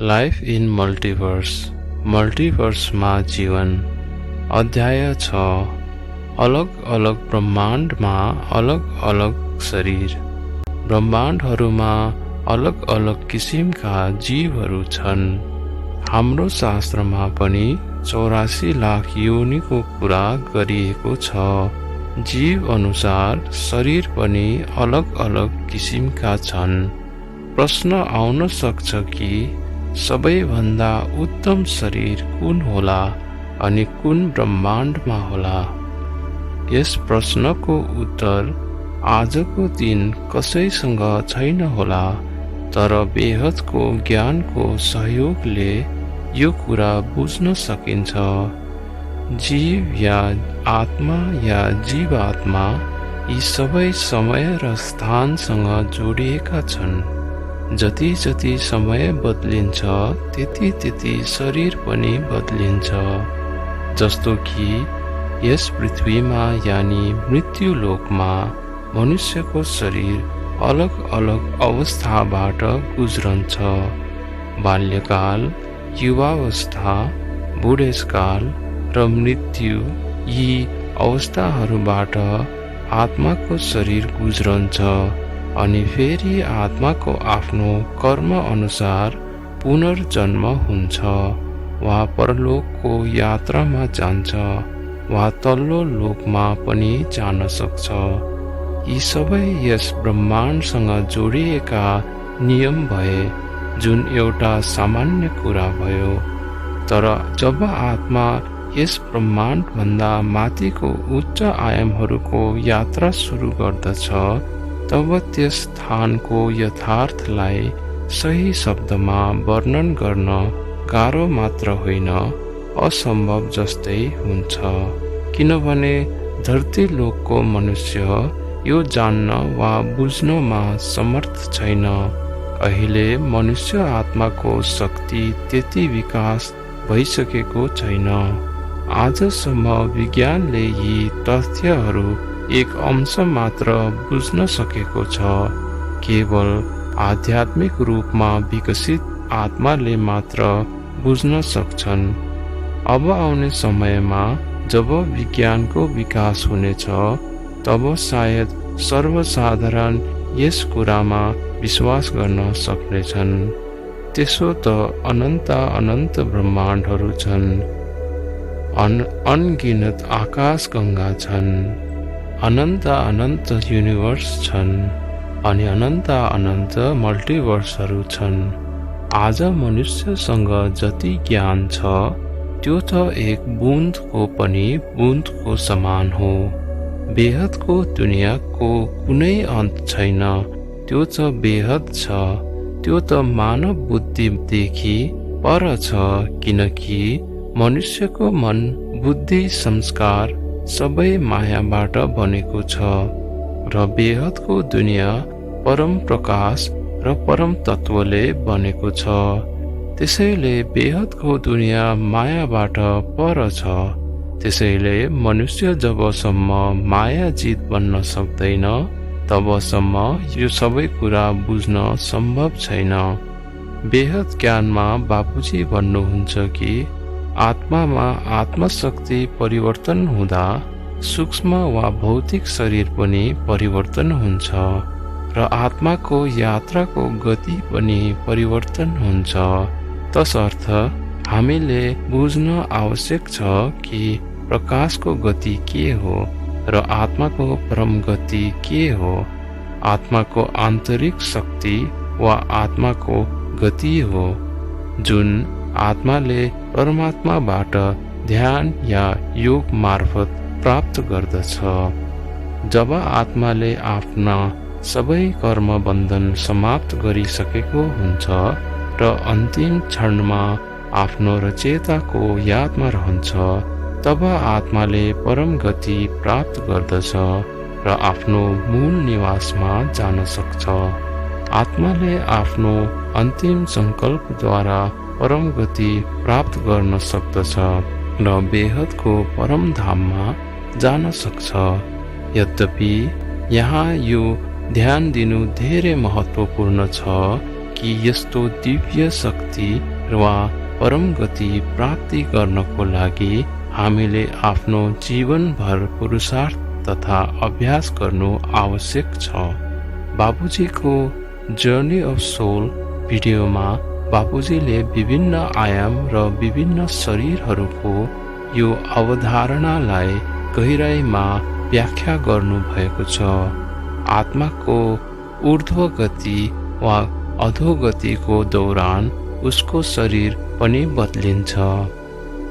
Life in multiverse, मल्टिभर्समा जीवन। अध्याय 6। अलग अलग ब्रह्माण्डमा अलग अलग शरीर। ब्रह्माण्डहरूमा अलग अलग किसिमका जीवहरू छन्। हाम्रो शास्त्रमा पनि 84 लाख योनिको कुरा गरिएको छ। जीव अनुसार शरीर पनि अलग अलग किसिमका छन्। प्रश्न आउन सक्छ कि सबैभन्दा उत्तम शरीर कुन होला अनि कुन ब्रह्माण्डमा होला। यस प्रश्नको उत्तर आजको दिन कसैसँग छैन होला, तर बेहदको ज्ञानको सहयोगले यो कुरा बुझ्न सकिन्छ। जीव या आत्मा या जीवात्मा यी सबै समय र स्थानसँग जोडिएका छन्। जति जति समय बदलिन्छ त्यति त्यति शरीर पनि बदलिन्छ। जस्तो कि यस पृथ्वीमा यानि मृत्युलोकमा मनुष्यको शरीर अलग अलग अवस्थाबाट गुज्रन्छ। बाल्यकाल, युवावस्था, बुढेसकाल र मृत्यु, यी अवस्थाहरूबाट आत्माको शरीर गुज्रन्छ अनि फेरि आत्माको आफ्नो कर्म अनुसार पुनर्जन्म हुन्छ, वा परलोकको यात्रामा जान्छ, वा तल्लो लोकमा पनि जान सक्छ। यी सबै यस ब्रह्माण्डसँग जोडिएका नियम भए, जुन एउटा सामान्य कुरा भयो। तर जब आत्मा यस ब्रह्माण्डभन्दा माथिको उच्च आयामहरूको यात्रा सुरु गर्दछ, तब त्यस स्थानको यथार्थलाई सही शब्दमा वर्णन गर्न गाह्रो मात्र होइन, असम्भव जस्तै हुन्छ। किनभने धरती लोकको मनुष्य यो जान्न वा बुझ्नमा समर्थ छैन। अहिले मनुष्य आत्माको शक्ति त्यति विकास भइसकेको छैन। आजसम्म विज्ञानले यी तथ्यहरू एक अंश मात्र बुझ्न सकेको छ। केवल आध्यात्मिक रूपमा विकसित आत्माले मात्र बुझ्न सक्छन्। अब आउने समयमा जब विज्ञानको विकास हुनेछ, तब सायद सर्वसाधारण यस कुरामा विश्वास गर्न सक्नेछन्। त्यसो त अनन्त ब्रह्माण्डहरू छन्, अनगिनत आकाशगङ्गा छन्, अनन्त युनिभर्स छन् अनि अनन्त मल्टिभर्सहरू छन्। आज मनुष्यसँग जति ज्ञान छ, त्यो त एक बुन्दको पनि बुन्दको समान हो। बेहदको दुनियाँको कुनै अन्त छैन, त्यो त बेहद छ। त्यो त मानव बुद्धिदेखि पर छ, किनकि मनुष्यको मन, बुद्धि, संस्कार सबै मायाबाट बनेको छ र बेहदको दुनियाँ परम प्रकाश र परम तत्त्वले बनेको छ। त्यसैले बेहदको दुनियाँ मायाबाट पर छ। त्यसैले मनुष्य जबसम्म मायाजित बन्न सक्दैन, तबसम्म यो सबै कुरा बुझ्न सम्भव छैन। बेहद ज्ञानमा बाबुजी भन्नुहुन्छ कि आत्मामा आत्मशक्ति परिवर्तन हुँदा सूक्ष्म वा भौतिक शरीर पनि परिवर्तन हुन्छ र आत्माको यात्राको गति पनि परिवर्तन हुन्छ। तसर्थ हामीले बुझ्न आवश्यक छ कि प्रकाशको गति के हो र आत्माको परम गति के हो। आत्माको आन्तरिक शक्ति वा आत्माको गति हो, जुन आत्माले परमात्माबाट ध्यान या योग मार्फत प्राप्त गर्दछ। जब आत्माले आफ्ना सबै कर्म बन्धन समाप्त गरिसकेको हुन्छ र अन्तिम क्षणमा आफ्नो रचेताको यादमा रहन्छ, तब आत्माले परम गति प्राप्त गर्दछ र आफ्नो मूल निवासमा जान सक्छ। आत्माले आफ्नो अन्तिम सङ्कल्पद्वारा परम गति प्राप्त गर्न सक्दछ र बेहदको परम धाममा जान सक्छ। यद्यपि यहाँ यो ध्यान दिनु धेरै महत्त्वपूर्ण छ कि यस्तो दिव्य शक्ति वा परम गति प्राप्ति गर्नको लागि हामीले आफ्नो जीवनभर पुरुषार्थ तथा अभ्यास गर्नु आवश्यक छ। बाबुजीको जर्नी अफ सोल भिडियोमा बाबुजीले विभिन्न आयाम र विभिन्न शरीरहरूको यो अवधारणालाई गहिराईमा व्याख्या गर्नुभएको छ। आत्माको ऊर्ध्व गति वा अधोगतिको दौरान उसको शरीर पनि बदलिन्छ।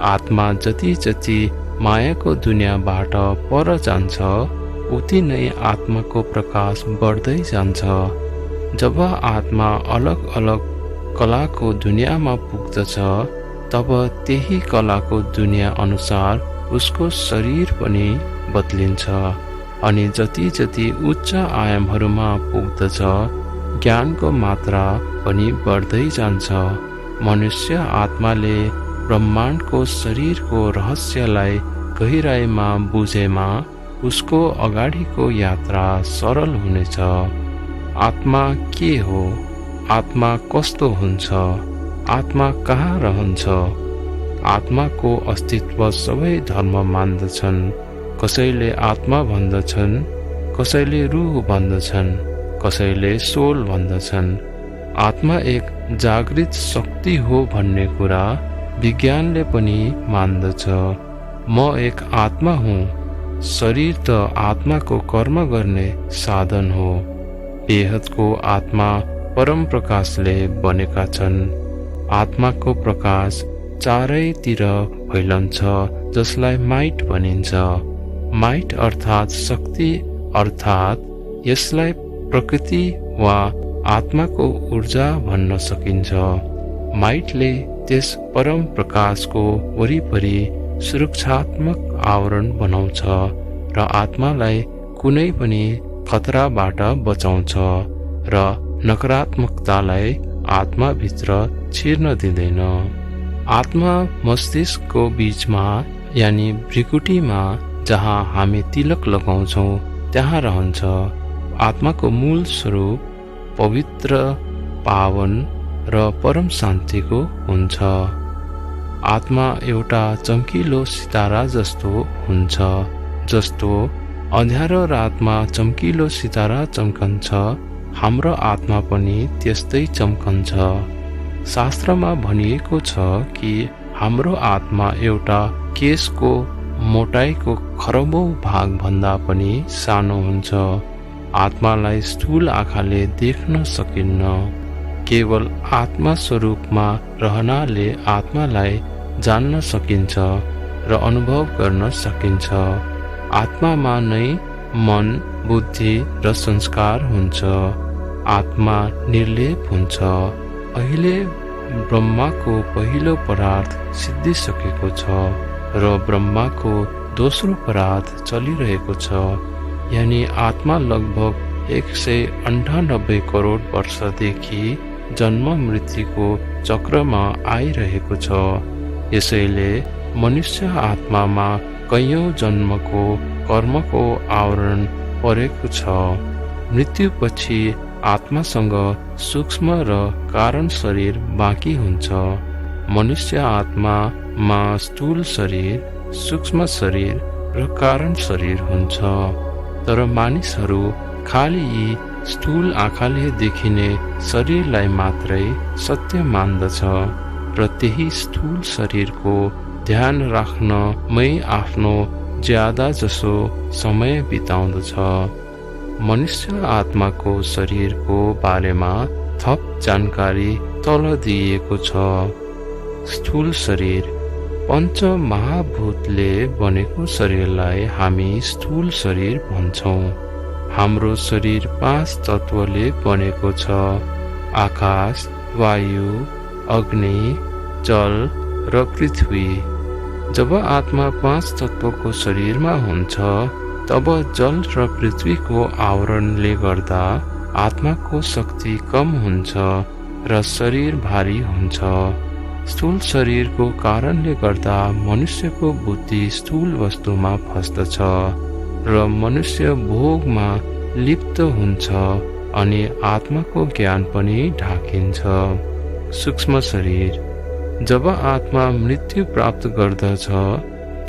आत्मा जति जति मायाको दुनियाँबाट पर जान्छ उति नै आत्माको प्रकाश बढ्दै जान्छ। जब आत्मा अलग अलग कलाको दुनियाँमा पुग्दछ तब त्यही कलाको दुनियाँ अनुसार उसको शरीर पनि बदलिन्छ अनि जति जति उच्च आयामहरूमा पुग्दछ ज्ञानको मात्रा पनि बढ्दै जान्छ। मनुष्य आत्माले ब्रह्माण्डको शरीरको रहस्यलाई गहिराईमा बुझेमा उसको अगाडिको यात्रा सरल हुनेछ। आत्मा के हो? आत्मा कस्तो हुन्छ? आत्मा कहाँ रहन्छ? आत्माको अस्तित्व सबै धर्म मान्दछन्। कसैले आत्मा भन्दछन्, कसैले रूह भन्दछन्, कसैले सोल भन्दछन्। आत्मा एक जागृत शक्ति हो भन्ने कुरा विज्ञानले पनि मान्दछ। म एक आत्मा हुँ। शरीर त आत्माको कर्म गर्ने साधन हो। बेहदको आत्मा परम प्रकाशले बनेका छन्। आत्माको प्रकाश चारैतिर फैलन्छ जसलाई माइट भनिन्छ। माइट अर्थात् शक्ति, अर्थात् यसलाई प्रकृति वा आत्माको ऊर्जा भन्न सकिन्छ। माइटले त्यस परम प्रकाशको वरिपरि सुरक्षात्मक आवरण बनाउँछ र आत्मालाई कुनै पनि खतराबाट बचाउँछ र नकारात्मकतालाई आत्माभित्र छिर्न दिँदैन। आत्मा मस्तिष्कको बीचमा यानि भ्रिकुटीमा जहाँ हामी तिलक लगाउँछौँ त्यहाँ रहन्छ। आत्माको मूल स्वरूप पवित्र, पावन र परम शान्तिको हुन्छ। आत्मा एउटा चम्किलो सितारा जस्तो हुन्छ। जस्तो अँध्यारो रातमा चम्किलो सितारा चम्कन्छ, हाम्रो आत्मा पनि त्यस्तै चम्कन्छ। शास्त्रमा भनिएको छ कि हाम्रो आत्मा एउटा केशको मोटाइको खरबौं भाग भन्दा पनि सानो हुन्छ। आत्मालाई स्थूल आँखाले देख्न सकिन्न। केवल आत्मा स्वरूपमा रहनाले आत्मालाई जान्न सकिन्छ र अनुभव गर्न सकिन्छ। आत्मामा नै मन, बुद्धि र संस्कार हुन्छ। आत्मा निर्लेप हुन्छ। अहिले ब्रह्माको पहिलो परार्थ सिद्धिसकेको छ र ब्रह्माको दोस्रो परार्थ चलिरहेको छ। यानी आत्मा लगभग 198 करोड वर्षदेखि जन्म मृत्युको चक्रमा आइरहेको छ। यसैले मनुष्य आत्मामा कैयौं जन्मको कर्मको आवरण परेको छ। मृत्युपछि आत्मासँग सूक्ष्म र कारण शरीर बाँकी हुन्छ। मनुष्य आत्मामा स्थूल शरीर, सूक्ष्म शरीर र कारण शरीर हुन्छ। तर मानिसहरू खाली यी स्थूल आँखाले देखिने शरीरलाई मात्रै सत्य मान्दछ र त्यही स्थूल शरीरको ध्यान राख्नमै आफ्नो ज्यादा जसो समय बिताउँदछ। मनुष्य आत्माको शरीरको बारेमा थप जानकारी तल दिइएको छ। स्थूल शरीर पञ्च महाभूतले बनेको शरीरलाई हामी स्थूल शरीर भन्छौँ। हाम्रो शरीर 5 तत्त्वले बनेको छ। आकाश, वायु, अग्नि, जल र पृथ्वी। जब आत्मा 5 तत्त्वको शरीरमा हुन्छ तब जल र पृथ्वीको आवरणले गर्दा आत्माको शक्ति कम हुन्छ र शरीर भारी हुन्छ। स्थूल शरीरको कारणले गर्दा मनुष्यको बुद्धि स्थूल वस्तुमा फस्दछ र मनुष्य भोगमा लिप्त हुन्छ अनि आत्माको ज्ञान पनि ढाकिन्छ। सूक्ष्म शरीर। जब आत्मा मृत्यु प्राप्त गर्दछ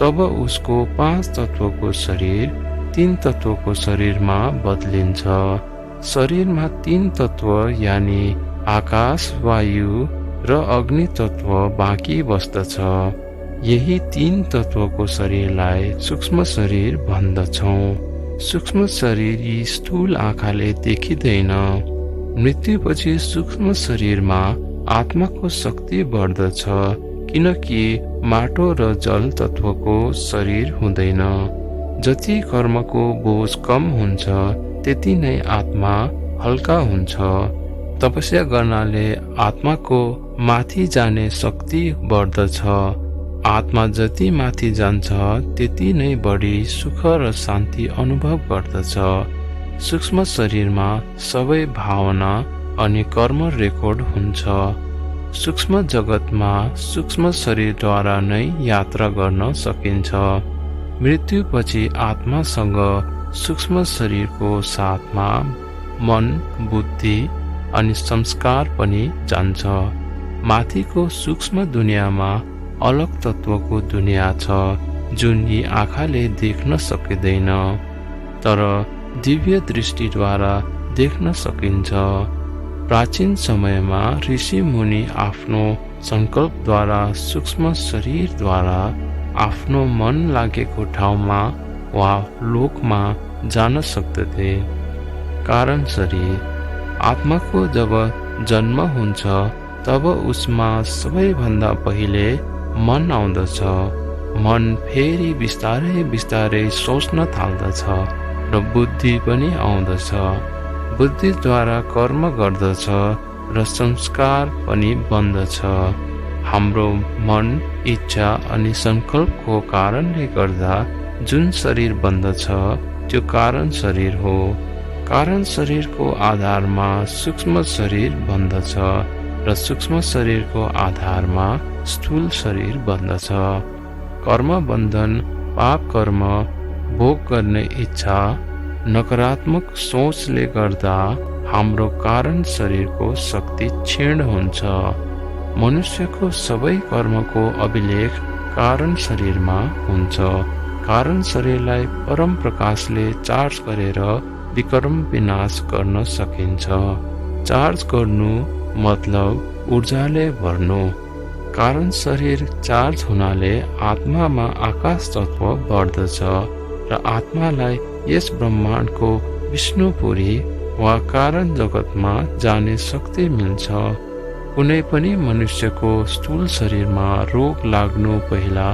तब उसको 5 तत्वको शरीर 3 तत्वको शरीरमा बदलिन्छ। शरीरमा 3 तत्व यानि आकाश, वायु र अग्नि तत्व बाँकी बस्दछ। यही 3 तत्वको शरीरलाई सूक्ष्म शरीर भन्दछौँ। सूक्ष्म शरीर यी स्थूल आँखाले देखिँदैन। मृत्युपछि सूक्ष्म शरीरमा आत्माको शक्ति बढ्दछ, किनकि माटो र जल तत्वको शरीर हुँदैन। जति कर्मको बोझ कम हुन्छ त्यति नै आत्मा हल्का हुन्छ। तपस्या गर्नाले आत्माको माथि जाने शक्ति बढ्दछ। आत्मा जति माथि जान्छ त्यति नै बढी सुख र शान्ति अनुभव गर्दछ। सूक्ष्म शरीरमा सबै भावना अनि कर्म रेकर्ड हुन्छ। सूक्ष्म जगतमा सूक्ष्म शरीरद्वारा नै यात्रा गर्न सकिन्छ। मृत्युपछि आत्मासँग सूक्ष्म शरीरको साथमा मन, बुद्धि अनि संस्कार पनि जान्छ। माथिको सूक्ष्म दुनियाँमा अलग तत्वको दुनियाँ छ जुन यी आँखाले देख्न सकिँदैन, तर दिव्य दृष्टिद्वारा देख्न सकिन्छ। प्राचीन समयमा ऋषि मुनि आफ्नो संकल्पद्वारा सूक्ष्म शरीरद्वारा आफ्नो मन लागेको ठाउँमा वा लोकमा जान सक्दथे। कारण शरीर। आत्माको जब जन्म हुन्छ तब उसमा सबैभन्दा पहिले मन आउँदछ। मन फेरि बिस्तारै बिस्तारै सोच्न थाल्दछ र बुद्धि पनि आउँदछ। बुद्धिद्वारा कर्म गर्दछ र संस्कार पनि बन्दछ। हाम्रो मन, इच्छा अनि संकल्पको कारणले गर्दा जुन शरीर बन्दछ त्यो कारण शरीर हो। कारण शरीरको आधारमा सूक्ष्म शरीर बन्दछ र सूक्ष्म शरीरको आधारमा स्थूल शरीर बन्दछ। कर्म बन्धन, पाप कर्म, भोग गर्ने इच्छा, नकारात्मक सोचले गर्दा हाम्रो कारण शरीरको शक्ति क्षीण हुन्छ। मनुष्यको सबै कर्मको अभिलेख कारण शरीरमा हुन्छ। कारण शरीरलाई परम प्रकाशले चार्ज गरेर विक्रम विनाश गर्न सकिन्छ। चार्ज गर्नु मतलब ऊर्जाले भर्नु। कारण शरीर चार्ज हुनाले आत्मामा आकाश तत्व बढ्दछ र आत्मालाई यस ब्रह्माण्डको विष्णुपुरी वा कारण जगतमा जाने शक्ति मिल्छ। कुनै पनि मनुष्यको स्थूल शरीरमा रोग लाग्नु पहिला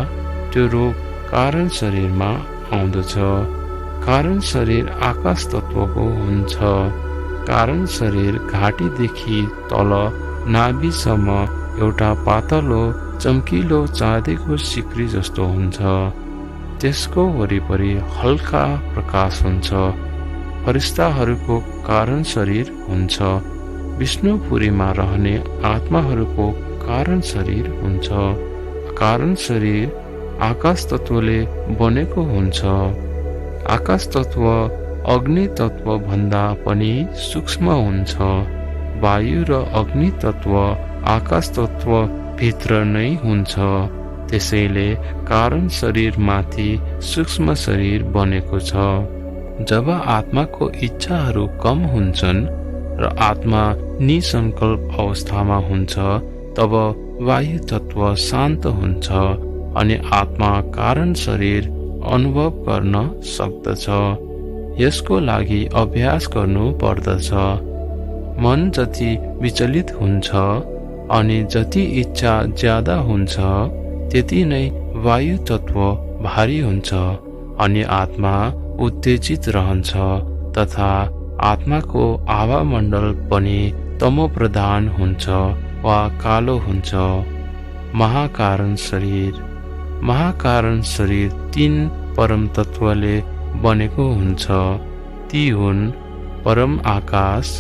त्यो रोग कारण शरीरमा आउँदछ। कारण शरीर आकाश तत्वको हुन्छ। कारण शरीर घाँटीदेखि तल नाभिसम्म एउटा पातलो चम्किलो चाँदीको सिक्री जस्तो हुन्छ। त्यसको वरिपरि हल्का प्रकाश हुन्छ। फरिस्ताहरूको कारण शरीर हुन्छ। विष्णुपुरीमा रहने आत्माहरूको कारण शरीर हुन्छ। कारण शरीर आकाश तत्वले बनेको हुन्छ। आकाश तत्व अग्नि तत्व भन्दा पनि सूक्ष्म हुन्छ। वायु र अग्नि तत्व आकाश तत्व भित्र नै हुन्छ। त्यसैले कारण शरीर माथि सूक्ष्म शरीर बनेको छ। जब आत्माको इच्छाहरू कम हुन्छन् र आत्मा निसंकल्प अवस्थामा हुन्छ तब वायु तत्व शान्त हुन्छ अनि आत्मा कारण शरीर अनुभव गर्न सक्दछ। यसको लागि अभ्यास गर्नु पर्दछ। मन जति विचलित हुन्छ अनि जति इच्छा ज्यादा हुन्छ त्यति नै वायु तत्व भारी हुन्छ अनि आत्मा उत्तेजित रहन्छ तथा आत्माको आवामण्डल पनि तमोप्रधान हुन्छ वा कालो हुन्छ। महाकारण शरीर। महाकारण शरीर 3 परम तत्वले बनेको हुन्छ। ती हुन् परम आकाश,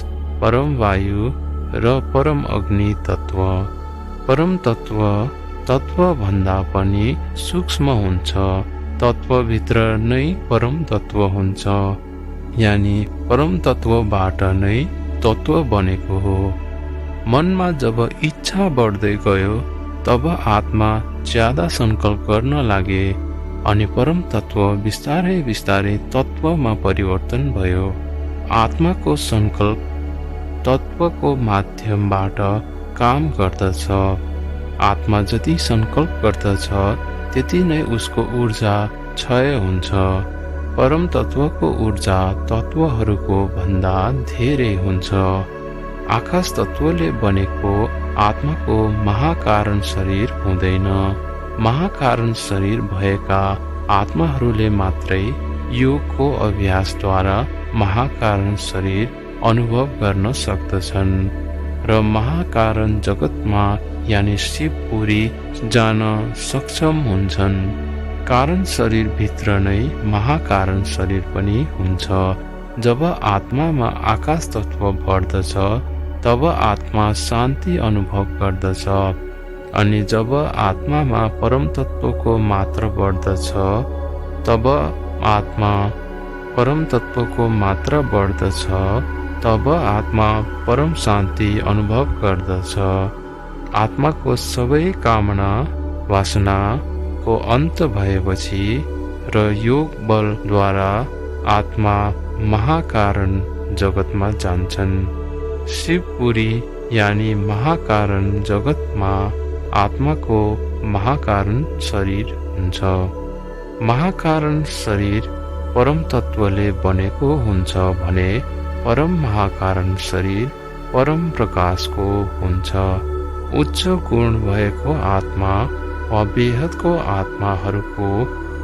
परम वायु र परम अग्नि तत्व। परम तत्व तत्व भन्दा पनि सूक्ष्म हुन्छ। तत्वभित्र नै परम तत्व हुन्छ, यानि परम तत्वबाट नै तत्व बनेको हो। मनमा जब इच्छा बढ्दै गयो तब आत्मा ज्यादा संकल्प गर्न लागे अनि परम तत्व बिस्तारै बिस्तारै तत्वमा परिवर्तन भयो। आत्माको संकल्प तत्वको माध्यमबाट काम गर्दछ। आत्मा जति संकल्प गर्दछ त्यति नै उसको ऊर्जा क्षय हुन्छ। परम तत्वको ऊर्जा तत्वहरूको भन्दा धेरै हुन्छ। आकाश तत्वले बनेको आत्माको महाकारण शरीर हुँदैन। महाकारण शरीर भएका आत्माहरूले मात्रै योगको अभ्यासद्वारा महाकारण शरीर अनुभव गर्न सक्दछन् र महाकारण जगतमा यानि शिवपुरी जान सक्षम हुन्छन्। कारण शरीर भित्र नै महाकारण शरीर पनि हुन्छ। जब आत्मामा आकाश तत्व बढ्दछ तब आत्मा शान्ति अनुभव गर्दछ अनि जब आत्मामा परम तत्वको मात्रा बढ्दछ तब आत्मा परम तत्वको मात्रा बढ्दछ तब आत्मा परम शान्ति अनुभव गर्दछ। आत्माको सबै कामना वासनाको अन्त भएपछि र योग बलद्वारा आत्मा महाकारण जगतमा जान्छन्। शिवपुरी यानि महाकारण जगतमा आत्माको महाकारण शरीर हुन्छ। महाकारण शरीर परम तत्वले बनेको हुन्छ भने परम महाकारण शरीर परम प्रकाशको हुन्छ। उच्च गुण भएको आत्मा वा बेहदको आत्माहरूको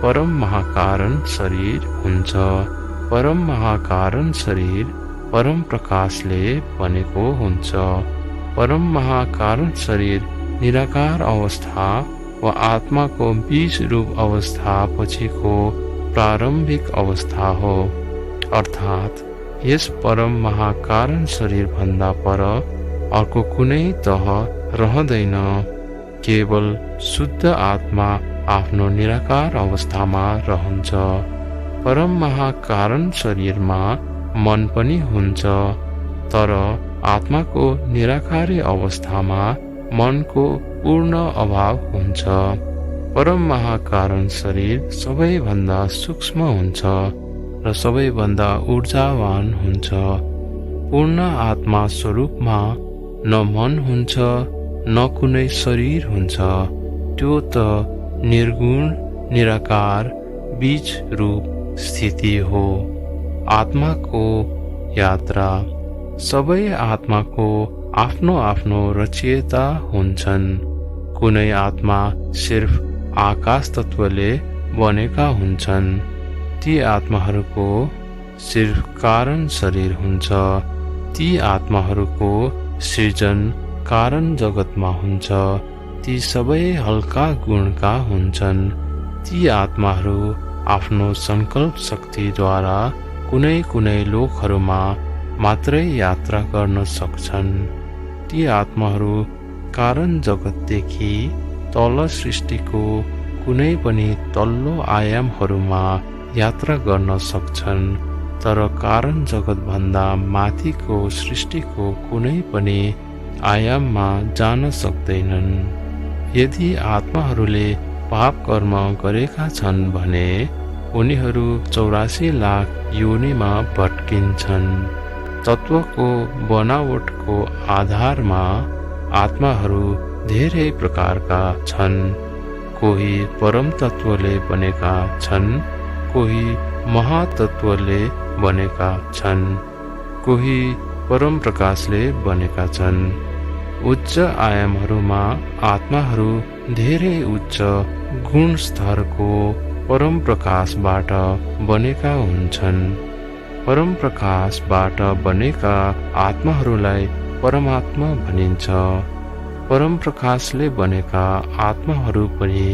परम महाकारण शरीर हुन्छ। परम महाकारण शरीर परम प्रकाशले बनेको हुन्छ। परम महाकारण शरीर निराकार अवस्था वा आत्माको बीज रूप अवस्था पछिको प्रारम्भिक अवस्था हो। अर्थात् यस परम महाकारण शरीर भन्दा पर अर्को कुनै तह रहँदैन। केवल शुद्ध आत्मा आफ्नो निराकार अवस्थामा रहन्छ। परम महाकारण शरीरमा मन पनि हुन्छ, तर आत्माको निराकारी अवस्थामा मनको पूर्ण अभाव हुन्छ। परम महाकारण शरीर सबैभन्दा सूक्ष्म हुन्छ र सबैभन्दा ऊर्जावान हुन्छ। पूर्ण आत्मा स्वरूपमा न मन हुन्छ न कुनै शरीर हुन्छ। त्यो त निर्गुण निराकार बीज रूप स्थिति हो। आत्माको यात्रा सबै आत्माको आफ्नो आफ्नो रचयिता हुन्छन्। कुनै आत्मा सिर्फ आकाश तत्वले बनेका हुन्छन्। ती आत्माहरूको सिर्फ कारण शरीर हुन्छ। ती आत्माहरूको सृजन कारण जगतमा हुन्छ। ती सबै हल्का गुणका हुन्छन्। ती आत्माहरू आफ्नो संकल्प शक्तिद्वारा कुनै कुनै लोकहरूमा मात्रै यात्रा गर्न सक्छन्। ती आत्माहरू कारण जगतदेखि तल सृष्टिको कुनै पनि तल्लो आयामहरूमा यात्रा गर्न सक्छन्, तर कारण जगतभन्दा माथिको सृष्टिको कुनै पनि आयाममा जान सक्दैनन्। यदि आत्माहरूले पाप कर्म गरेका छन् भने उनीहरू 84 लाख योनिमा भट्किन्छन्। तत्वको बनावटको आधारमा आत्माहरू धेरै प्रकारका छन्। कोही परम तत्वले बनेका छन्, कोही महातत्वले बनेका छन्, कोही परम प्रकाशले बनेका छन्। उच्च आयामहरूमा आत्माहरू धेरै उच्च गुणस्तरको परम प्रकाशबाट बनेका हुन्छन्। परम प्रकाशबाट बनेका आत्माहरूलाई परमात्मा भनिन्छ। परम प्रकाशले बनेका आत्माहरू पनि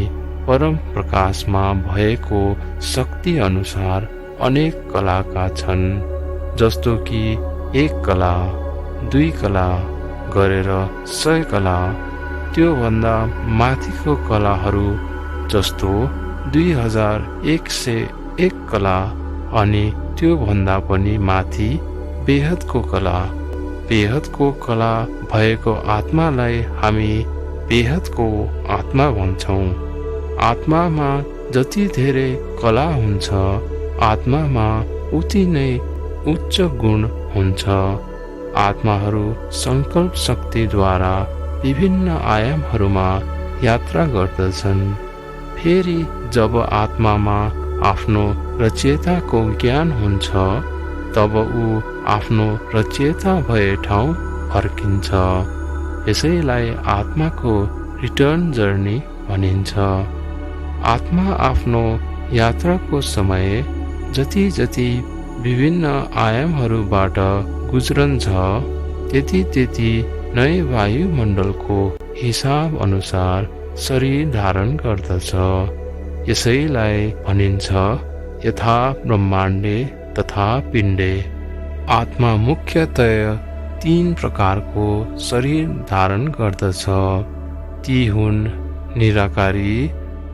परम प्रकाशमा भएको शक्ति अनुसार अनेक कलाका छन्। जस्तो कि 1 कला, 2 कला गरेर 100 कला, त्यो भन्दा माथिको कलाहरू जस्तो 2101 कला अनि त्यो भन्दा पनि माथि बेहदको कला। बेहदको कला भएको आत्मालाई हामी बेहदको आत्मा भन्छौँ। आत्मामा जति धेरै कला हुन्छ, आत्मामा उति नै उच्च गुण हुन्छ। आत्माहरू सङ्कल्प शक्तिद्वारा विभिन्न आयामहरूमा यात्रा गर्दछन्। फेरि जब आत्मामा आफ्नो रचयिताको ज्ञान हुन्छ, तब ऊ आफ्नो रचयिता भए ठाउँ फर्किन्छ। यसैलाई आत्माको रिटर्न जर्नी भनिन्छ। आत्मा आफ्नो यात्राको समय जति जति विभिन्न आयामहरूबाट गुज्रन्छ, त्यति त्यति नै वायुमण्डलको हिसाब अनुसार शरीर धारण गर्दछ। यसैलाई भनिन्छ यथा ब्रह्माण्डे तथा पिण्डे। आत्मा मुख्यतया 3 प्रकारको शरीर धारण गर्दछ। ती हुन् निराकारी,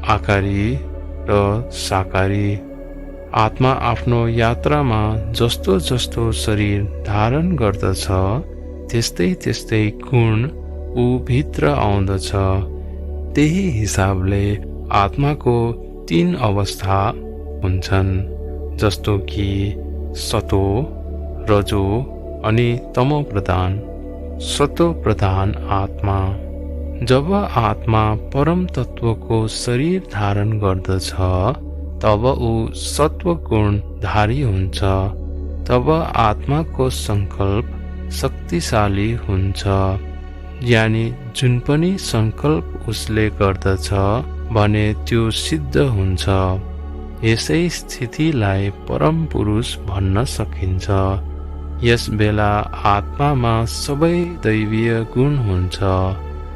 आकारी र साकारी। आत्मा आफ्नो यात्रामा जस्तो जस्तो शरीर धारण गर्दछ, त्यस्तै त्यस्तै गुण ऊ भित्र आउँदछ। त्यही हिसाबले आत्माको 3 अवस्था हुन्छन्, जस्तो कि सतो, रजो अनि तमो प्रधान। सतो प्रधान आत्मा। जब आत्मा परम तत्वको शरीर धारण गर्दछ, तब ऊ सत्व गुण धारी हुन्छ। तब आत्माको सङ्कल्प शक्तिशाली हुन्छ। यानि जुन पनि सङ्कल्प उसले गर्दछ भने त्यो सिद्ध हुन्छ। यसै स्थितिलाई परम पुरुष भन्न सकिन्छ। यस बेला आत्मामा सबै दैवीय गुण हुन्छ।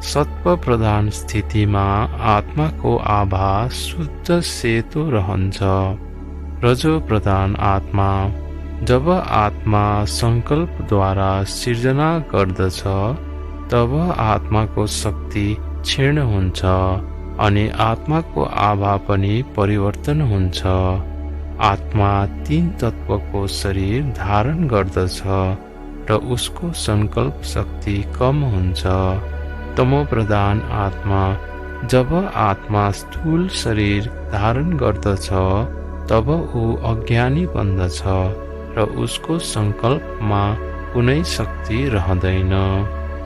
सत्व प्रधान स्थितिमा आत्माको आभा शुद्ध सेतो रहन्छ। रजो प्रधान आत्मा। जब आत्मा सङ्कल्पद्वारा सिर्जना गर्दछ, तब आत्माको शक्ति क्षीण हुन्छ अनि आत्माको आभा पनि परिवर्तन हुन्छ। आत्मा 3 तत्वको शरीर धारण गर्दछ र उसको सङ्कल्प शक्ति कम हुन्छ। तमो प्रधान आत्मा। जब आत्मा स्थूल शरीर धारण गर्दछ, तब ऊ अज्ञानी बन्दछ र उसको सङ्कल्पमा कुनै शक्ति रहँदैन।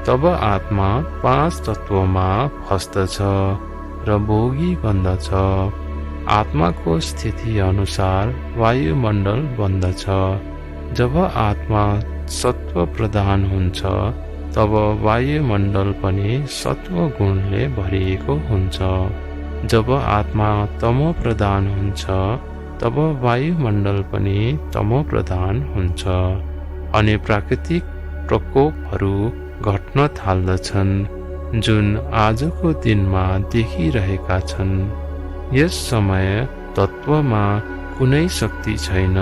तब आत्मा 5 तत्वमा फस्दछ र भोगी बन्दछ। आत्माको स्थिति अनुसार वायुमण्डल बन्दछ। जब आत्मा सत्व प्रधान हुन्छ, तब वायुमण्डल पनि सत्व गुणले भरिएको हुन्छ। जब आत्मा तमो प्रधान हुन्छ, तब वायुमण्डल पनि तमो प्रधान हुन्छ अनि प्राकृतिक प्रकोपहरू घट्न थाल्दछन्, जुन आजको दिनमा देखिरहेका छन्। यस समय तत्वमा कुनै शक्ति छैन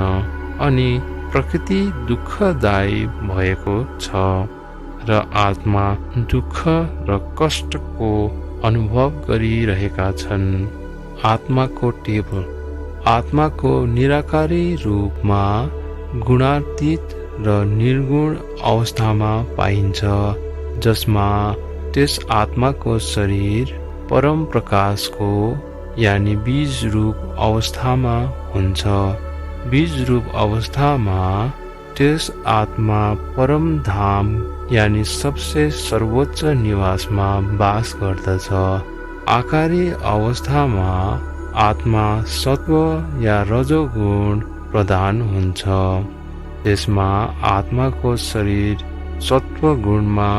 अनि प्रकृति दुःखदायी भएको छ र आत्मा दुःख र कष्टको अनुभव गरिरहेका छन्। आत्माको टेबल। आत्माको निराकारी रूपमा गुणातीत र निर्गुण अवस्थामा पाइन्छ, जसमा त्यस आत्माको शरीर परम प्रकाशको यानि बीज रूप अवस्थामा हुन्छ। बीज रूप अवस्थामा त्यस आत्मा परम धाम यानि सबसे सर्वोच्च निवासमा बास गर्दछ। आकारी अवस्थामा आत्मा सत्व या रजोगुण प्रधान हुन्छ। त्यसमा आत्माको शरीर सत्व गुणमा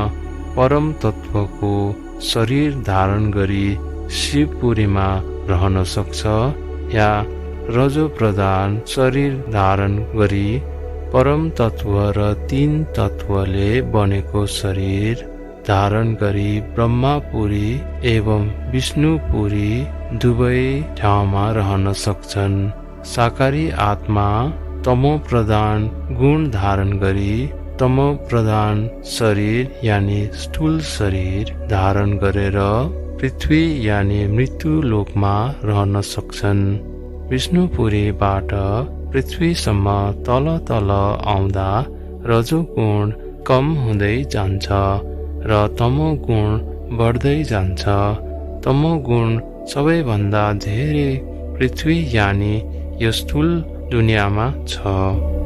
परम तत्वको शरीर धारण गरी शिवपुरीमा रहन सक्छ या रजो प्रधान शरीर धारण गरी परम तत्व र 3 तत्वले बनेको शरीर धारण गरी ब्रह्मापुरी एवं विष्णुपुरी दुवै ठाउँमा रहन सक्छन्। साकारी आत्मा तमो प्रधान गुण धारण गरी तमो प्रधान शरीर यानि स्थूल शरीर धारण गरेर पृथ्वी यानि मृत्यु लोकमा रहन सक्छन्। विष्णुपुरीबाट पृथ्वीसम्म तल तल आउँदा रजोगुण कम हुँदै जान्छ र तमो गुण बढ्दै जान्छ। तमो गुण सबैभन्दा धेरै पृथ्वी यानि यो स्थूल दुनियाँमा छ।